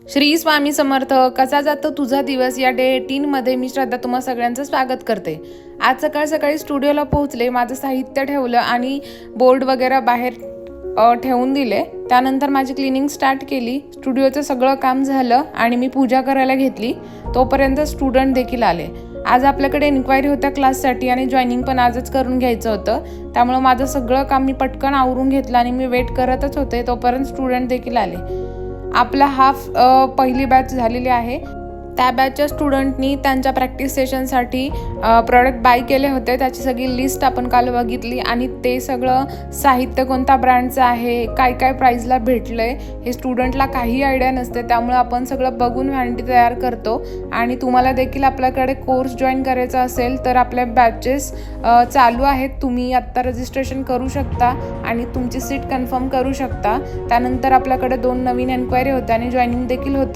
श्री स्वामी समर्थ. कसा जातो तुझा दिवस या डे 18 मध्ये मी श्रद्धा तुम्हा सगळ्यांचं स्वागत करते. आज सकाळ सकाळी स्टुडिओला पोहोचले, माझं साहित्य ठेवलं आणि बोर्ड वगैरे बाहेर ठेवून दिले. त्यानंतर माझी क्लिनिंग स्टार्ट केली. स्टुडिओचं सगळं काम झालं आणि मी पूजा करायला घेतली. तोपर्यंत स्टुडंट देखील आले. आज आपल्याकडे इन्क्वायरी होत्या क्लाससाठी आणि जॉईनिंग पण आजच करून घ्यायचं होतं. त्यामुळे माझं सगळं काम मी पटकन आवरून घेतलं आणि मी वेट करतच होते. तोपर्यंत स्टुडंट देखील आले. आपला हाफ पहिली बॅच झालेली आहे. त्या बॅचच्या स्टुडंटनी त्यांच्या प्रॅक्टिस सेशनसाठी प्रोडक्ट बाय केले होते. त्याची सगळी लिस्ट आपण काल बघितली आणि ते सगळं साहित्य कोणत्या ब्रँडचं आहे, काय काय प्राईजला भेटलं आहे, हे स्टुडंटला काही आयडिया नसते. त्यामुळे आपण सगळं बघून व्हॅनिटी तयार करतो. आणि तुम्हाला देखील आपल्याकडे कोर्स जॉईन करायचा असेल तर आपल्या बॅचेस चालू आहेत. तुम्ही आत्ता रजिस्ट्रेशन करू शकता आणि तुमची सीट कन्फर्म करू शकता. त्यानंतर आपल्याकडे 2 नवीन एन्क्वायरी होत्या आणि जॉईनिंग देखील होतं.